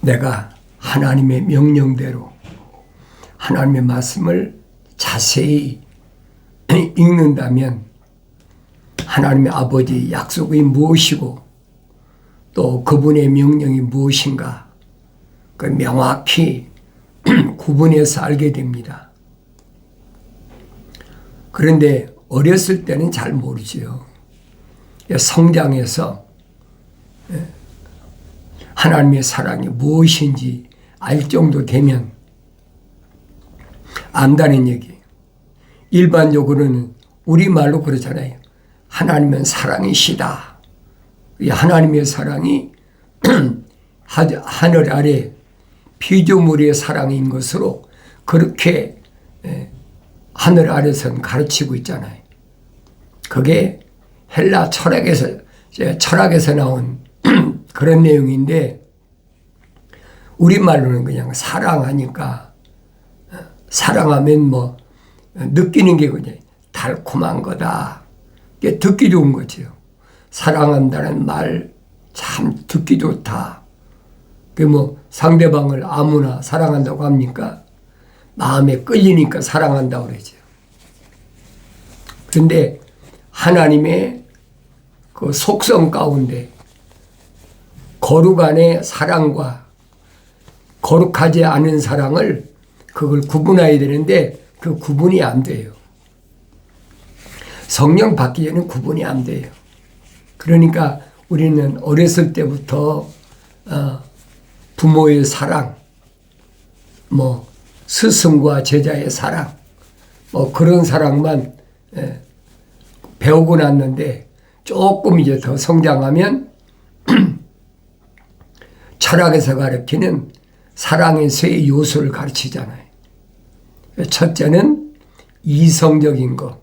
내가 하나님의 명령대로 하나님의 말씀을 자세히 읽는다면 하나님의 아버지의 약속이 무엇이고 또 그분의 명령이 무엇인가 그 명확히 구분해서 알게 됩니다. 그런데 어렸을 때는 잘 모르지요. 성장해서 하나님의 사랑이 무엇인지 알 정도 되면 안다는 얘기예요. 일반적으로는 우리말로 그러잖아요. 하나님은 사랑이시다. 하나님의 사랑이 하늘 아래 피조물의 사랑인 것으로 그렇게 하늘 아래선 가르치고 있잖아요. 그게 헬라 철학에서 나온 그런 내용인데 우리말로는 그냥 사랑하니까 사랑하면 뭐 느끼는 게 그냥 달콤한 거다. 이게 듣기 좋은 거지요. 사랑한다는 말 참 듣기 좋다. 그 뭐 상대방을 아무나 사랑한다고 합니까? 마음에 끌리니까 사랑한다고 그러죠. 그런데 하나님의 그 속성 가운데 거룩안의 사랑과 거룩하지 않은 사랑을 그걸 구분해야 되는데 그 구분이 안 돼요. 성령 받기 전에는 구분이 안 돼요. 그러니까 우리는 어렸을 때부터 부모의 사랑, 뭐 스승과 제자의 사랑, 뭐 그런 사랑만 배우고 났는데 조금 이제 더 성장하면 철학에서 가르치는 사랑의 세 요소를 가르치잖아요. 첫째는 이성적인 것,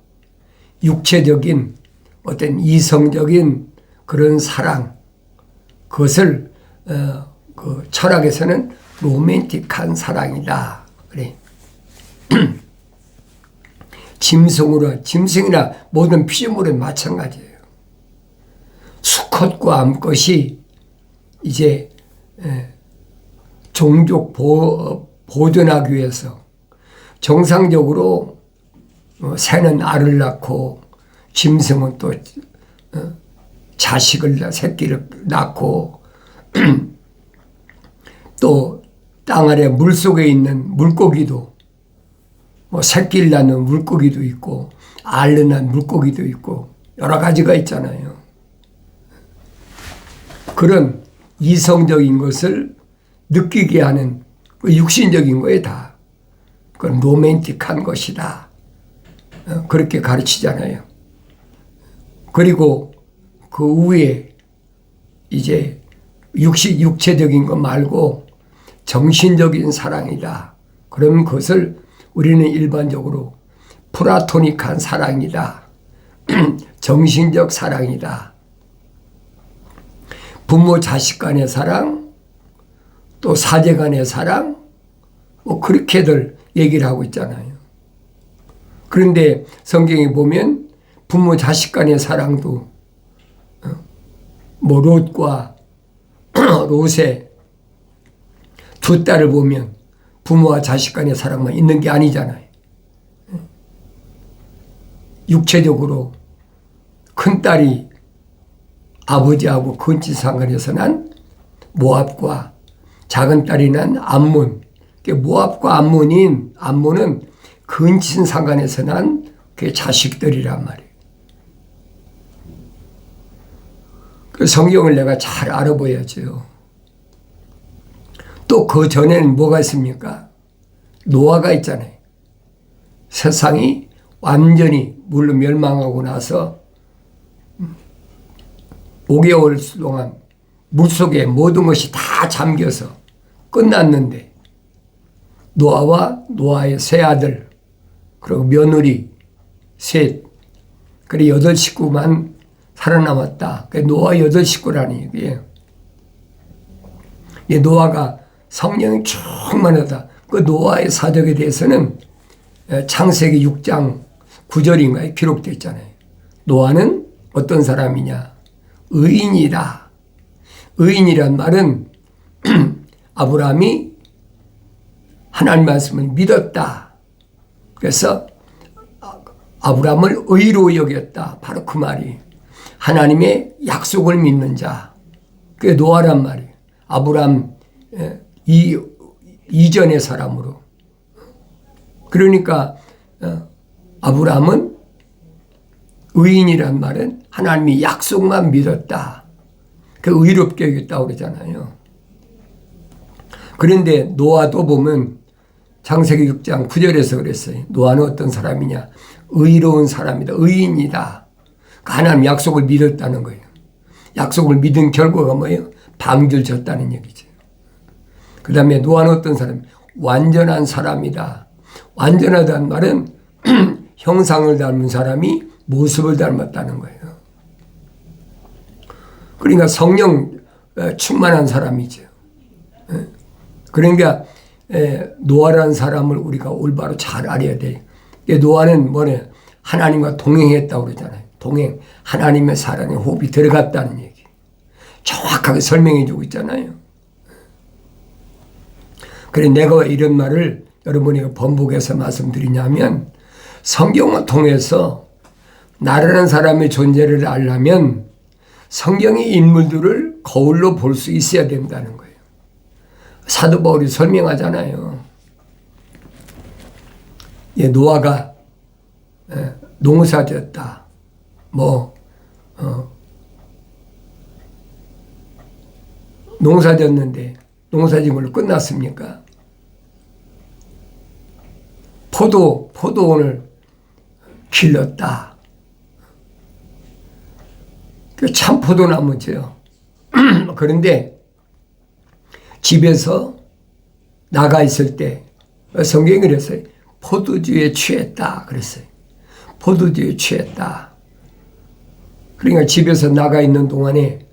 육체적인 어떤 이성적인 그런 사랑, 그것을 그 철학에서는 로맨틱한 사랑이다. 그래. 짐승이나 모든 피조물은 마찬가지예요. 수컷과 암컷이 이제 종족 보존하기 위해서 정상적으로 새는 알을 낳고 짐승은 또 새끼를 낳고 또 땅 아래 물속에 있는 물고기도 뭐 새끼를 낳는 물고기도 있고 알을 낳는 물고기도 있고 여러 가지가 있잖아요. 그런 이성적인 것을 느끼게 하는 그 육신적인 거에 다 그건 로맨틱한 것이다. 그렇게 가르치잖아요. 그리고 그 위에 이제 육체적인 것 말고 정신적인 사랑이다. 그런 것을 우리는 일반적으로 플라토닉한 사랑이다. 정신적 사랑이다. 부모 자식 간의 사랑, 또 사제 간의 사랑, 뭐 그렇게들 얘기를 하고 있잖아요. 그런데 성경에 보면 부모 자식 간의 사랑도 뭐 롯과 롯의 두 딸을 보면 부모와 자식 간의 사랑만 있는 게 아니잖아요. 육체적으로 큰 딸이 아버지하고 근친 상관에서 난 모압과 작은 딸이 난 암몬. 모압과 암몬은 근친 상관에서 난 그 자식들이란 말이에요. 그 성경을 내가 잘 알아봐야죠. 또 그 전에는 뭐가 있습니까? 노아가 있잖아요. 세상이 완전히 물로 멸망하고 나서 5개월 동안 물속에 모든 것이 다 잠겨서 끝났는데 노아와 노아의 세 아들 그리고 며느리 셋 그리고 8식구만 살아남았다. 노아 8식구라는 얘기예요. 노아가 성령이 충만하다. 그 노아의 사적에 대해서는 창세기 6장 9절인가에 기록되어 있잖아요. 노아는 어떤 사람이냐? 의인이라. 의인이란 말은 아브라함이 하나님 말씀을 믿었다. 그래서 아브라함을 의로 여겼다. 바로 그 말이 하나님의 약속을 믿는 자. 그게 노아란 말이에요. 아브라함 이전의 사람으로. 그러니까 아브라함은 의인이란 말은 하나님이 약속만 믿었다. 그 의롭게 여겼다고 그러잖아요. 그런데 노아도 보면 창세기 6장 9절에서 그랬어요. 노아는 어떤 사람이냐? 의로운 사람이다. 의인이다. 하나님 약속을 믿었다는 거예요. 약속을 믿은 결과가 뭐예요? 방주를 졌다는 얘기죠. 그 다음에 노아는 어떤 사람? 완전한 사람이다. 완전하다는 말은 형상을 닮은 사람이 모습을 닮았다는 거예요. 그러니까 성령 충만한 사람이죠. 그러니까 노아라는 사람을 우리가 올바로 잘 알아야 돼요. 노아는 뭐냐? 하나님과 동행했다고 그러잖아요. 동행, 하나님의 사랑에 호흡이 들어갔다는 얘기. 정확하게 설명해 주고 있잖아요. 그래 내가 왜 이런 말을 여러분에게 번복해서 말씀드리냐면 성경을 통해서 나라는 사람의 존재를 알려면 성경의 인물들을 거울로 볼 수 있어야 된다는 거예요. 사도 바울이 설명하잖아요. 노아가 농사졌다. 농사졌는데 농사진 걸로 끝났습니까? 포도원을 길렀다. 참 포도나무죠. 그런데 집에서 나가 있을 때 성경이 그랬어요. 포도주에 취했다 그랬어요. 포도주에 취했다. 그러니까 집에서 나가 있는 동안에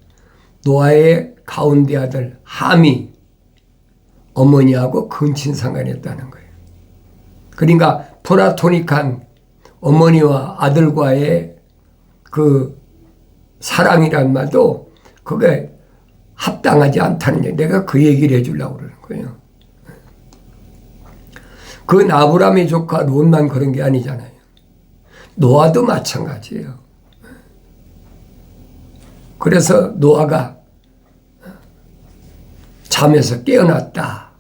노아의 가운데 아들 함이 어머니하고 근친상간했다는 거예요. 그러니까 플라토닉한 어머니와 아들과의 그 사랑이란 말도 그게 합당하지 않다는 얘기. 내가 그 얘기를 해주려고 그러는 거예요. 그건 아브라함의 조카 롯만 그런 게 아니잖아요. 노아도 마찬가지예요. 그래서 노아가 잠에서 깨어났다.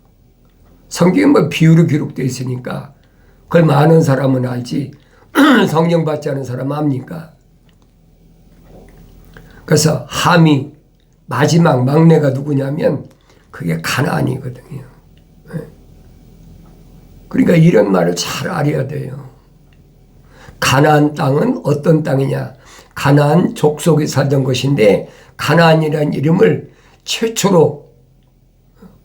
성경에 뭐 비유로 기록되어 있으니까 그걸 많은 사람은 알지 성경 받지 않은 사람 압니까? 그래서 함이 마지막 막내가 누구냐면 그게 가나안이거든요. 그러니까 이런 말을 잘 알아야 돼요. 가나안 땅은 어떤 땅이냐? 가나안 족속이 살던 것인데 가나안이라는 이름을 최초로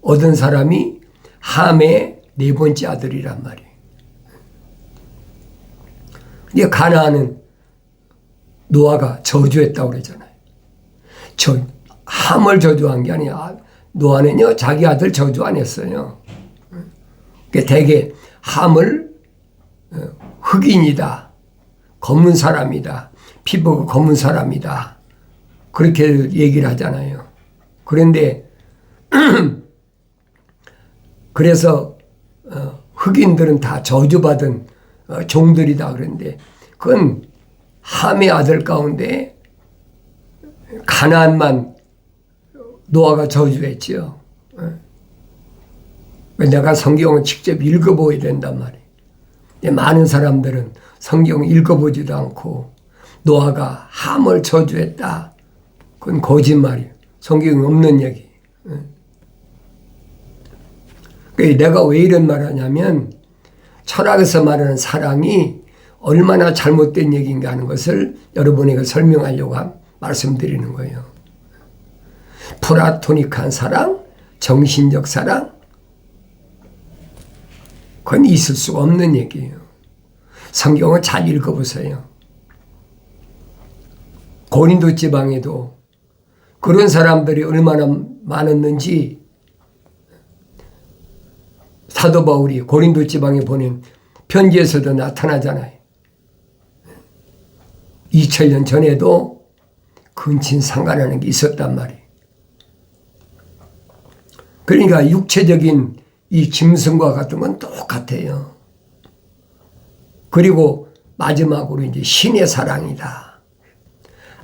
얻은 사람이 함의 네 번째 아들이란 말이에요. 이게 가나안은 노아가 저주했다고 그러잖아요. 함을 저주한 게 아니야. 노아는요 자기 아들 저주 안 했어요. 대개 함을 흑인이다. 검은 사람이다. 피부가 검은 사람이다. 그렇게 얘기를 하잖아요. 그런데 그래서 흑인들은 다 저주받은 종들이다 그런데 그건 함의 아들 가운데 가나안만 노아가 저주했죠. 내가 성경을 직접 읽어보아야 된단 말이에요. 많은 사람들은 성경을 읽어보지도 않고 노아가 함을 저주했다. 그건 거짓말이에요. 성경에 없는 얘기. 내가 왜 이런 말을 하냐면 철학에서 말하는 사랑이 얼마나 잘못된 얘기인가 하는 것을 여러분에게 설명하려고 말씀드리는 거예요. 플라토닉한 사랑, 정신적 사랑, 그건 있을 수가 없는 얘기예요. 성경을 잘 읽어보세요. 고린도 지방에도 그런 사람들이 얼마나 많았는지 사도 바울이 고린도 지방에 보낸 편지에서도 나타나잖아요. 2000년 전에도 근친상간하는 게 있었단 말이에요. 그러니까 육체적인 이 짐승과 같은 건 똑같아요. 그리고 마지막으로 이제 신의 사랑이다.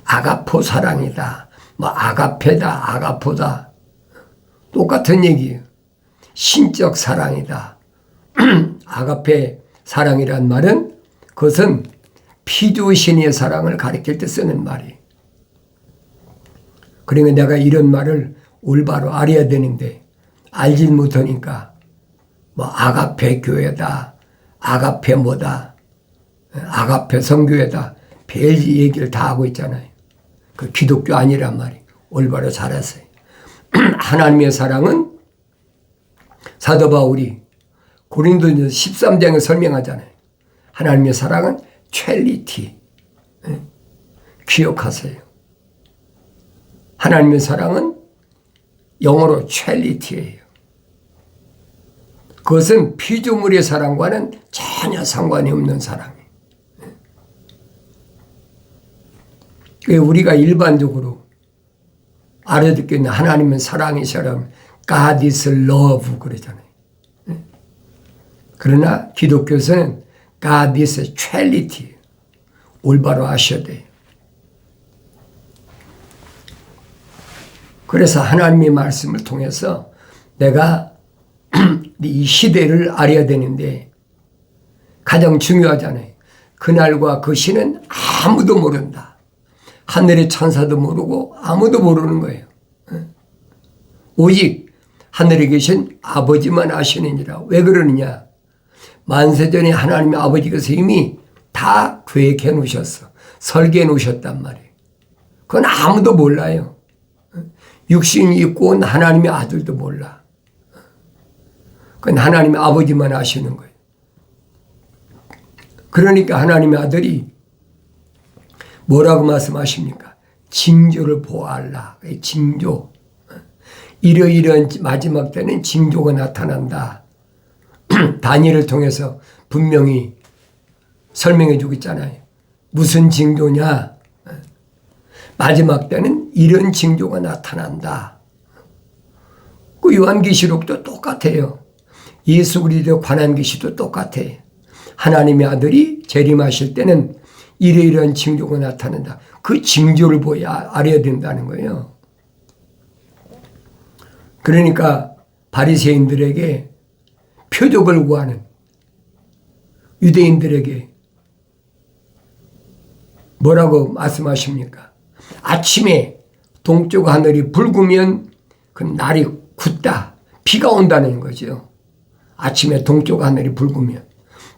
아가포 사랑이다. 뭐 아가페다, 아가포다. 똑같은 얘기예요. 신적 사랑이다. 아가페 사랑이란 말은 그것은 피주신의 사랑을 가리킬 때 쓰는 말이에요. 그러니까 내가 이런 말을 올바로 알아야 되는데 알질 못하니까 뭐 아가페 교회다, 아가페 뭐다, 아가페 성교회다, 별 얘기를 다 하고 있잖아요. 그 기독교 아니란 말이에요. 올바로 잘하세요. 하나님의 사랑은 사도 바울이 고린도전서 13장에 설명하잖아요. 하나님의 사랑은 첼리티. 기억하세요. 하나님의 사랑은 영어로 첼리티예요. 그것은 피조물의 사랑과는 전혀 상관이 없는 사랑이에요. 우리가 일반적으로 알아듣겠는 하나님은 사랑이시라면 God is love 그러잖아요. 그러나 기독교에서는 God is charity. 올바로 아셔야 돼요. 그래서 하나님의 말씀을 통해서 내가 이 시대를 알아야 되는데 가장 중요하잖아요. 그날과 그 시는 아무도 모른다. 하늘의 천사도 모르고 아무도 모르는 거예요. 오직 하늘에 계신 아버지만 아시느니라. 왜 그러느냐? 만세전에 하나님의 아버지께서 이미 다 계획해 놓으셨어. 설계해 놓으셨단 말이에요. 그건 아무도 몰라요. 육신이 있고 온 하나님의 아들도 몰라. 그건 하나님의 아버지만 아시는 거예요. 그러니까 하나님의 아들이 뭐라고 말씀하십니까? 징조를 보아하라. 징조. 이러이러한 마지막 때는 징조가 나타난다. 다니엘을 통해서 분명히 설명해 주고 있잖아요. 무슨 징조냐? 마지막 때는 이런 징조가 나타난다. 그 요한계시록도 똑같아요. 예수 그리스도에 관한 계시도 똑같아요. 하나님의 아들이 재림하실 때는 이러이러한 징조가 나타난다. 그 징조를 보야 알아야 된다는 거예요. 그러니까 바리새인들에게 표적을 구하는 유대인들에게 뭐라고 말씀하십니까? 아침에 동쪽 하늘이 붉으면 그 날이 굳다. 비가 온다는 거죠. 아침에 동쪽 하늘이 붉으면.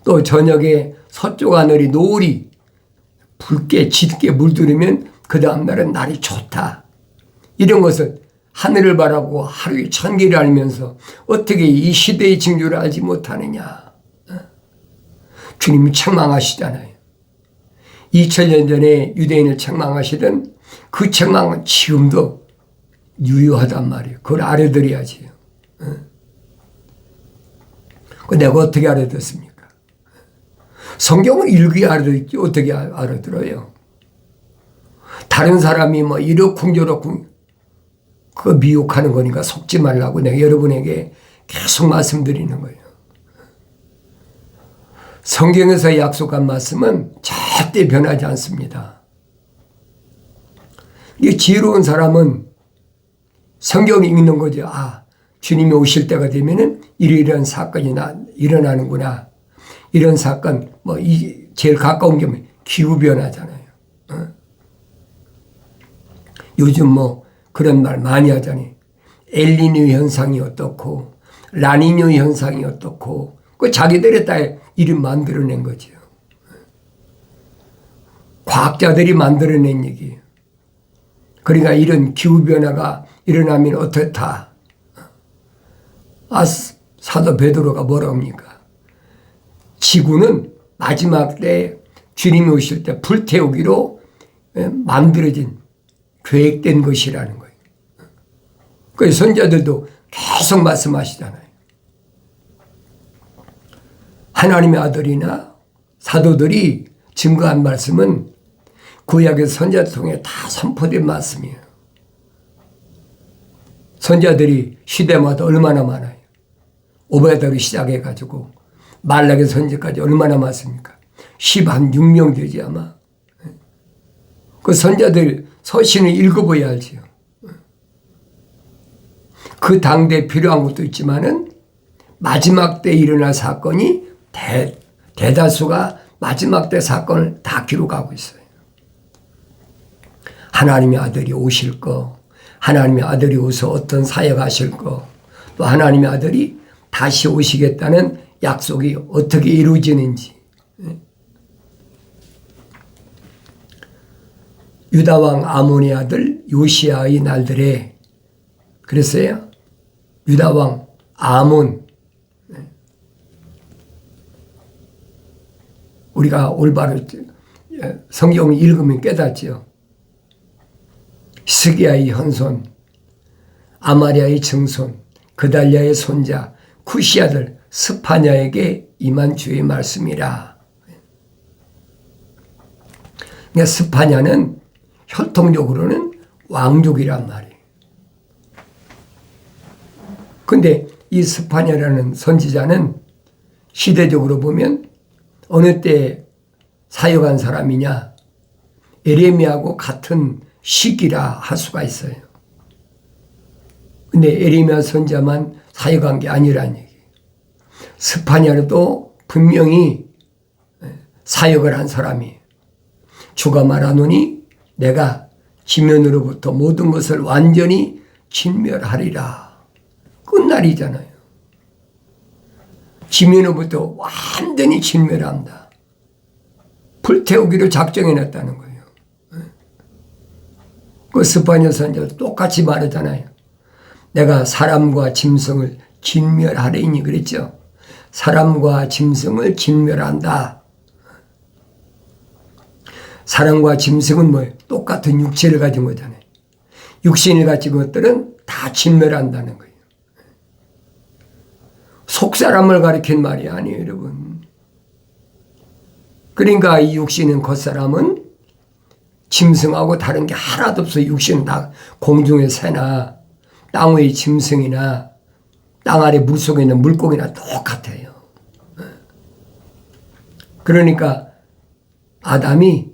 또 저녁에 서쪽 하늘이 노을이 붉게 짙게 물들으면 그 다음 날은 날이 좋다. 이런 것을 하늘을 바라고 하루에 1000개를 알면서 어떻게 이 시대의 징조를 알지 못하느냐. 주님이 책망하시잖아요. 2000년 전에 유대인을 책망하시던 그 책망은 지금도 유효하단 말이에요. 그걸 알아들어야지요. 내가 어떻게 알아듣습니까? 성경을 읽어야 알아듣지 어떻게 알아들어요? 다른 사람이 뭐 이러쿵저러쿵 그 미혹하는 거니까 속지 말라고 내가 여러분에게 계속 말씀드리는 거예요. 성경에서 약속한 말씀은 절대 변하지 않습니다. 이 지혜로운 사람은 성경을 읽는 거죠. 아, 주님이 오실 때가 되면은 이러이러한 사건이 일어나는구나. 이런 사건, 뭐, 제일 가까운 게 기후변화잖아요. 요즘 뭐, 그런 말 많이 하잖아요. 엘니뇨 현상이 어떻고, 라니뇨 현상이 어떻고, 그 자기들에 따라 이름 만들어낸 거죠. 과학자들이 만들어낸 얘기예요. 그러니까 이런 기후변화가 일어나면 어떻다. 사도 베드로가 뭐라고 합니까? 지구는 마지막 때 주님이 오실 때 불태우기로 만들어진 계획된 것이라는 거예요. 그 선자들도 계속 말씀하시잖아요. 하나님의 아들이나 사도들이 증거한 말씀은 구약의 선자를 통해 다 선포된 말씀이에요. 선자들이 시대마다 얼마나 많아요. 오베드로 시작해가지고 말라기 선지까지 얼마나 많습니까? 16명 되지 아마. 그 선자들 서신을 읽어봐야 알지요. 그 당대에 필요한 것도 있지만은 마지막 때 일어날 사건이 대다수가 마지막 때 사건을 다 기록하고 있어요. 하나님의 아들이 오실 거, 하나님의 아들이 오서 어떤 사역하실 거, 또 하나님의 아들이 다시 오시겠다는 약속이 어떻게 이루어지는지. 유다왕 아몬의 아들 요시야의 날들에 그랬어요. 유다왕 아몬. 우리가 올바로 성경을 읽으면 깨닫지요. 스기야의 현손, 아마리아의 증손, 그달랴의 손자, 쿠시 아들 스파냐에게 임한 주의 말씀이라. 그러니까 스파냐는 혈통적으로는 왕족이란 말이에요. 근데 이 스파냐라는 선지자는 시대적으로 보면 어느 때 사역한 사람이냐, 에레미야하고 같은 시기라 할 수가 있어요. 근데 에레미야 선지자만 사역한 게 아니라는 얘기예요. 스파냐도 분명히 사역을 한 사람이에요. 주가 말하노니 내가 지면으로부터 모든 것을 완전히 진멸하리라. 끝날이잖아요. 지면으로부터 완전히 진멸한다. 불태우기로 작정해놨다는 거예요. 그 스파냐 선지자도 똑같이 말하잖아요. 내가 사람과 짐승을 진멸하리니 그랬죠. 사람과 짐승을 진멸한다. 사람과 짐승은 뭐예요? 똑같은 육체를 가진 거잖아요. 육신을 가진 것들은 다 진멸한다는 거예요. 속사람을 가리킨 말이 아니에요, 여러분. 그러니까 이 육신은 겉사람은 짐승하고 다른 게 하나도 없어요. 육신은 다 공중의 새나 땅 위의 짐승이나 땅 아래 물속에 있는 물고기나 똑같아요. 그러니까 아담이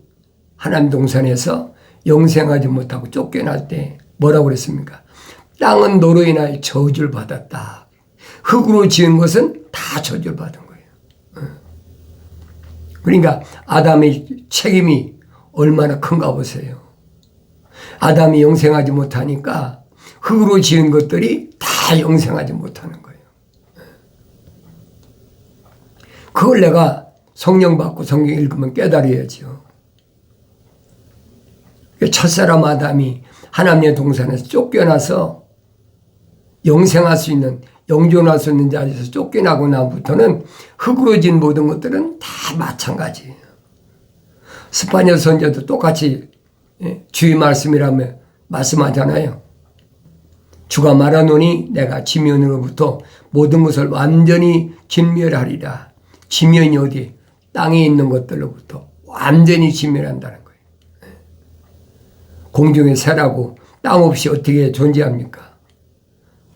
하나님 동산에서 영생하지 못하고 쫓겨날 때 뭐라고 그랬습니까? 땅은 너로 인하여 저주를 받았다. 흙으로 지은 것은 다 저주를 받은 거예요. 그러니까 아담의 책임이 얼마나 큰가 보세요. 아담이 영생하지 못하니까 흙으로 지은 것들이 다 영생하지 못하는 거예요. 그걸 내가 성령 받고 성경 읽으면 깨달아야죠. 첫사람 아담이 하나님의 동산에서 쫓겨나서 영생할 수 있는, 영존할 수 있는 자리에서 쫓겨나고 나부터는 흙으로 진 모든 것들은 다 마찬가지예요. 스파냐 선지자도 똑같이 주의 말씀이라며 말씀하잖아요. 주가 말하노니 내가 지면으로부터 모든 것을 완전히 진멸하리라. 지면이 어디? 땅에 있는 것들로부터 완전히 진멸한다는 거예요. 공중의 새라고 땅 없이 어떻게 존재합니까?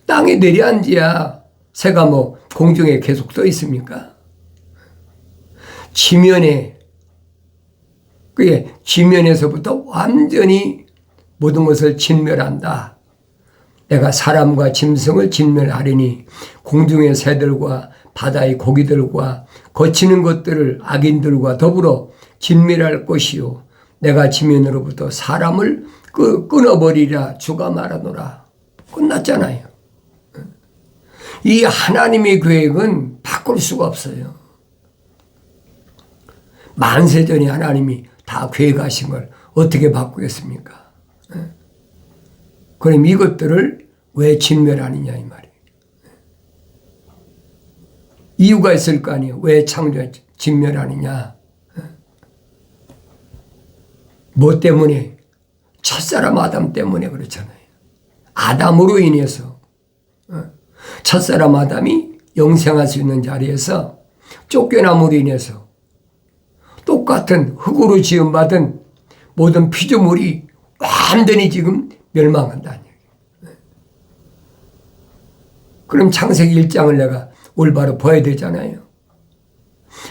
땅에 내려앉아야 새가 뭐 공중에 계속 떠 있습니까? 지면에, 그게 지면에서부터 완전히 모든 것을 진멸한다. 내가 사람과 짐승을 진멸하리니 공중의 새들과 바다의 고기들과 거치는 것들을 악인들과 더불어 진멸할 것이요. 내가 지면으로부터 사람을 끊어버리라 주가 말하노라. 끝났잖아요. 이 하나님의 계획은 바꿀 수가 없어요. 만세전에 하나님이 다 계획하신 걸 어떻게 바꾸겠습니까? 그럼 이것들을 왜 진멸하느냐 이 말이에요. 이유가 있을 거 아니에요. 왜 창조해 진멸하느냐. 뭐 때문에? 첫사람 아담 때문에 그렇잖아요. 아담으로 인해서. 첫사람 아담이 영생할 수 있는 자리에서 쫓겨남으로 인해서 똑같은 흙으로 지음받은 모든 피조물이 완전히 지금 멸망한다는 얘기예요. 그럼 창세기 1장을 내가 올바로 봐야 되잖아요.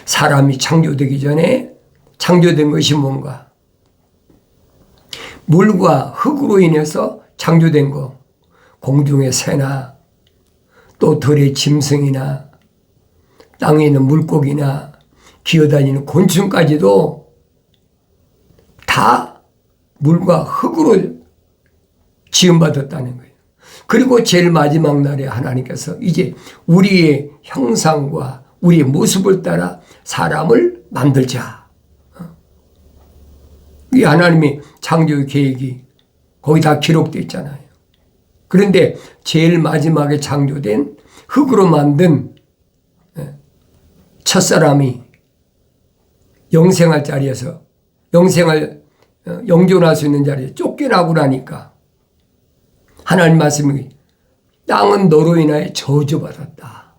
사람이 창조되기 전에 창조된 것이 뭔가? 물과 흙으로 인해서 창조된 거. 공중의 새나 또 들의 짐승이나 땅에 있는 물고기나 기어다니는 곤충까지도 다 물과 흙으로 지음받았다는 거예요. 그리고 제일 마지막 날에 하나님께서 이제 우리의 형상과 우리의 모습을 따라 사람을 만들자. 이 하나님의 창조 계획이 거기 다 기록되어 있잖아요. 그런데 제일 마지막에 창조된 흙으로 만든 첫사람이 영생할 자리에서 영존할 수 있는 자리에 쫓겨나고 나니까 하나님 말씀이 땅은 너로 인하여 저주받았다.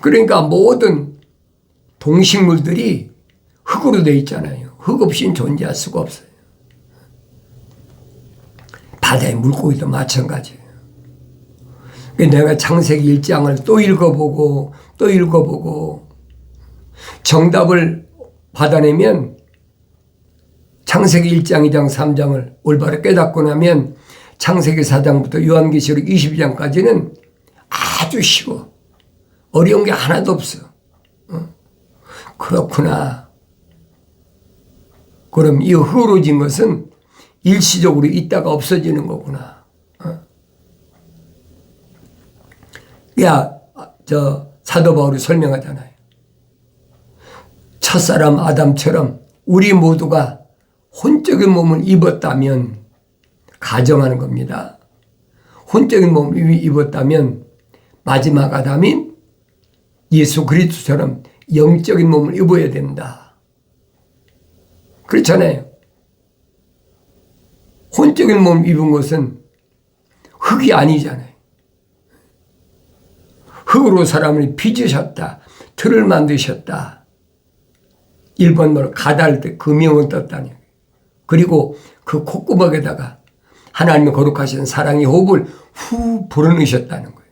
그러니까 모든 동식물들이 흙으로 되어 있잖아요. 흙 없이는 존재할 수가 없어요. 바다의 물고기도 마찬가지예요. 내가 창세기 1장을 또 읽어보고 정답을 받아내면 창세기 1장, 2장, 3장을 올바로 깨닫고 나면 창세기 4장부터 요한계시록 22장까지는 아주 쉬워. 어려운 게 하나도 없어. 그렇구나. 그럼 이 흙으로 진 것은 일시적으로 있다가 없어지는 거구나. 사도 바울이 설명하잖아요. 첫사람 아담처럼 우리 모두가 혼적인 몸을 입었다면, 가정하는 겁니다. 혼적인 몸을 입었다면 마지막 아담인 예수 그리스도처럼 영적인 몸을 입어야 된다. 그렇잖아요. 혼적인 몸을 입은 것은 흙이 아니잖아요. 흙으로 사람을 빚으셨다. 틀을 만드셨다. 일본말로 가다할 때 금형을 떴다니. 그리고 그 콧구멍에다가 하나님의 거룩하신 사랑의 호흡을 후 불어넣으셨다는 거예요.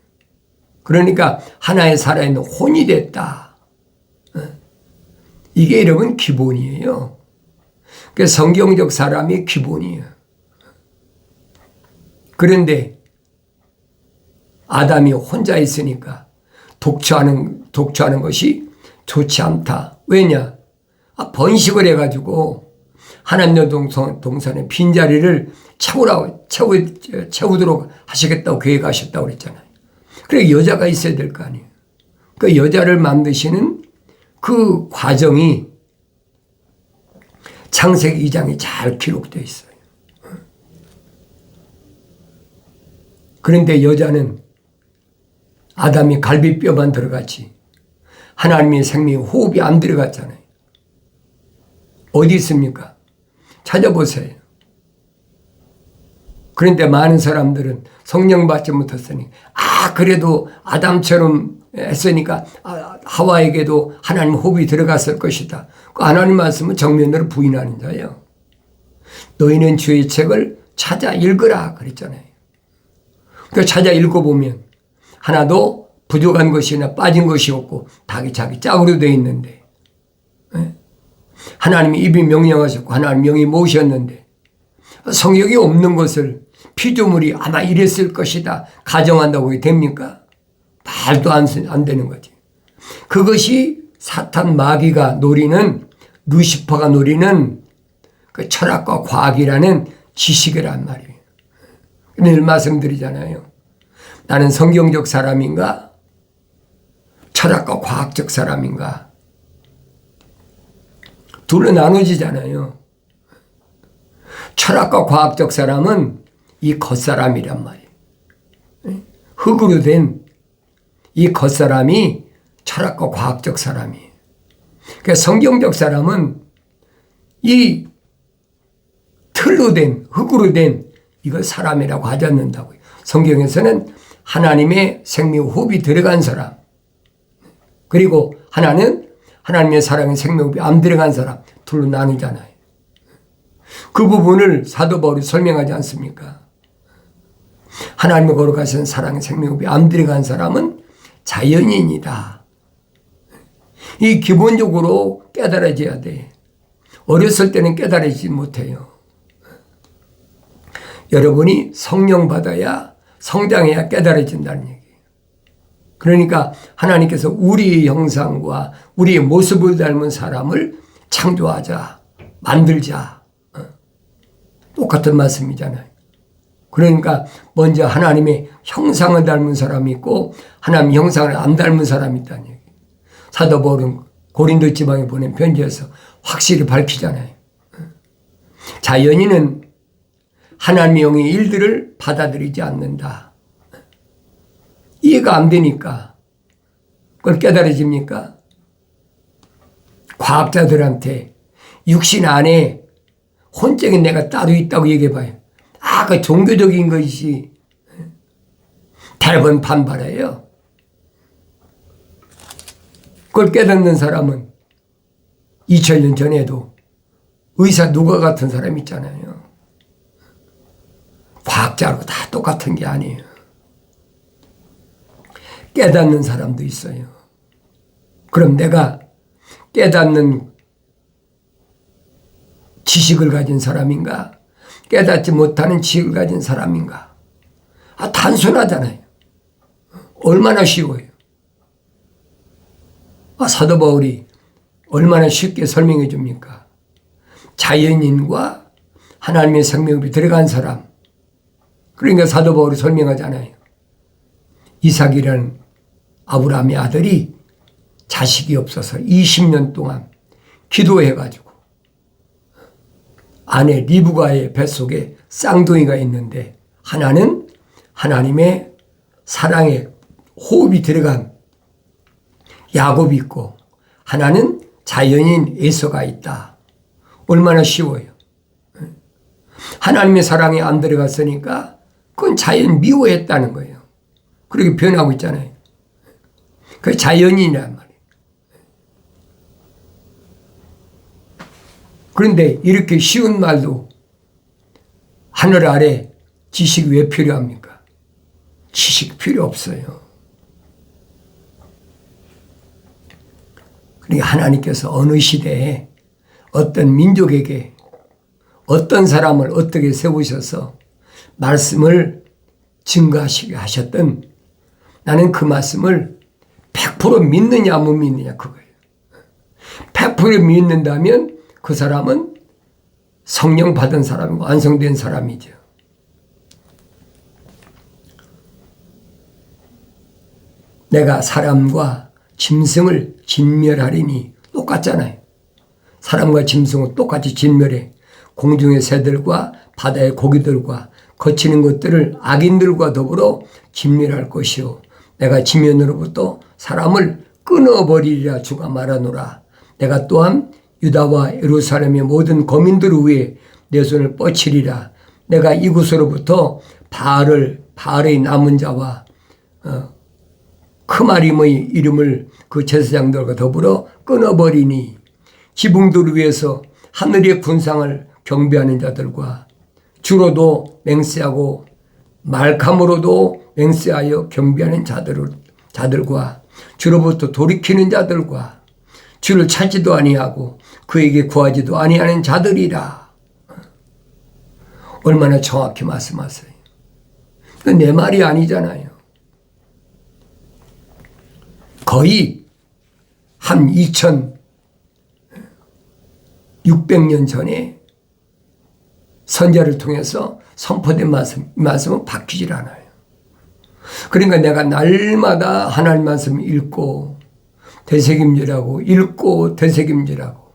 그러니까 하나의 살아있는 혼이 됐다. 이게 여러분 기본이에요. 그래서 성경적 사람이 기본이에요. 그런데 아담이 혼자 있으니까 독처하는 것이 좋지 않다. 왜냐? 번식을 해가지고 하나님의 동산의 빈자리를 채우도록 하시겠다고 계획하셨다고 그랬잖아요. 그래 여자가 있어야 될 거 아니에요. 그 여자를 만드시는 그 과정이 창세기 2장에 잘 기록되어 있어요. 그런데 여자는 아담이 갈비뼈만 들어갔지 하나님의 생명의 호흡이 안 들어갔잖아요. 어디 있습니까? 찾아보세요. 그런데 많은 사람들은 성령 받지 못했으니 그래도 아담처럼 했으니까 하와에게도 하나님 호흡이 들어갔을 것이다. 그 하나님 말씀은 정면으로 부인하는 자예요. 너희는 주의 책을 찾아 읽으라 그랬잖아요. 그 찾아 읽어보면 하나도 부족한 것이나 빠진 것이 없고 다 자기 짝으로 되어 있는데, 하나님이 입이 명령하셨고 하나님 명이 모으셨는데 성욕이 없는 것을 피조물이 아마 이랬을 것이다 가정한다고 됩니까? 말도 안 되는 거지. 그것이 사탄 마귀가 노리는, 루시퍼가 노리는 그 철학과 과학이라는 지식이란 말이에요. 늘 말씀드리잖아요. 나는 성경적 사람인가? 철학과 과학적 사람인가? 둘로 나눠지잖아요. 철학과 과학적 사람은 이 겉사람이란 말이에요. 흙으로 된 이 겉사람이 철학과 과학적 사람이에요. 그러니까 성경적 사람은 이 틀로 된, 흙으로 된 이걸 사람이라고 하지 않는다고요. 성경에서는 하나님의 생명 호흡이 들어간 사람, 그리고 하나는 하나님의 사랑의 생명 호흡이 안 들어간 사람, 둘로 나누잖아요. 그 부분을 사도 바울이 설명하지 않습니까? 하나님의 거룩하신 사랑의 생명이 안 들어간 사람은 자연인이다. 이 기본적으로 깨달아져야 돼. 어렸을 때는 깨달아지지 못해요. 여러분이 성령 받아야 성장해야 깨달아진다는 얘기예요. 그러니까 하나님께서 우리의 형상과 우리의 모습을 닮은 사람을 창조하자, 만들자. 똑같은 말씀이잖아요. 그러니까 먼저 하나님의 형상을 닮은 사람이 있고 하나님 형상을 안 닮은 사람이 있다는 얘기예요. 사도 바울은 고린도 지방에 보낸 편지에서 확실히 밝히잖아요. 자연인은 하나님의 영의 일들을 받아들이지 않는다. 이해가 안 되니까 그걸 깨달아집니까? 과학자들한테 육신 안에 혼적인 내가 따로 있다고 얘기해봐요. 그 종교적인 것이 대부분 반발해요. 그걸 깨닫는 사람은 2000년 전에도 의사 누가 같은 사람 있잖아요. 과학자하고 다 똑같은 게 아니에요. 깨닫는 사람도 있어요. 그럼 내가 깨닫는 지식을 가진 사람인가? 깨닫지 못하는 지식을 가진 사람인가? 단순하잖아요. 얼마나 쉬워요. 사도 바울이 얼마나 쉽게 설명해 줍니까? 자연인과 하나님의 생명이 들어간 사람. 그러니까 사도 바울이 설명하잖아요. 이삭이라는 아브라함의 아들이 자식이 없어서 20년 동안 기도해가지고 아내 리브가의 뱃속에 쌍둥이가 있는데 하나는 하나님의 사랑에 호흡이 들어간 야곱이 있고 하나는 자연인 에서가 있다. 얼마나 쉬워요. 하나님의 사랑에 안 들어갔으니까 그건 자연 미워했다는 거예요. 그렇게 변하고 있잖아요. 그게 자연인이란 말이에요. 그런데 이렇게 쉬운 말도 하늘 아래 지식이 왜 필요합니까? 지식 필요 없어요. 그러니까 하나님께서 어느 시대에 어떤 민족에게 어떤 사람을 어떻게 세우셔서 말씀을 증거하시게 하셨든 나는 그 말씀을 100% 믿느냐 못 믿느냐 그거예요. 100% 믿는다면 그 사람은 성령 받은 사람이고 완성된 사람이죠. 내가 사람과 짐승을 진멸하리니 똑같잖아요. 사람과 짐승은 똑같이 진멸해. 공중의 새들과 바다의 고기들과 거치는 것들을 악인들과 더불어 진멸할 것이요. 내가 지면으로부터 사람을 끊어버리리라 주가 말하노라. 내가 또한 유다와 예루살렘의 모든 거민들 위에 내 손을 뻗치리라. 내가 이곳으로부터 바알의 남은 자와 크마림의 이름을 그 제사장들과 더불어 끊어버리니 지붕들을 위해서 하늘의 군상을 경배하는 자들과 주로도 맹세하고 말감으로도 맹세하여 경배하는 자들과 주로부터 돌이키는 자들과 주를 찾지도 아니하고 그에게 구하지도 아니하는 자들이라. 얼마나 정확히 말씀하세요. 내 말이 아니잖아요. 거의 한 2600년 전에 선자를 통해서 선포된 말씀은 바뀌질 않아요. 그러니까 내가 날마다 하나님 말씀 읽고 되새김질하고 읽고 되새김질하고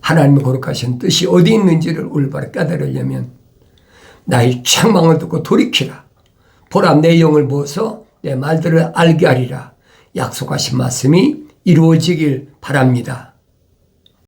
하나님의 거룩하신 뜻이 어디 있는지를 올바로 깨달으려면 나의 책망을 듣고 돌이키라. 보라 내 영을 부어서 내 말들을 알게 하리라. 약속하신 말씀이 이루어지길 바랍니다.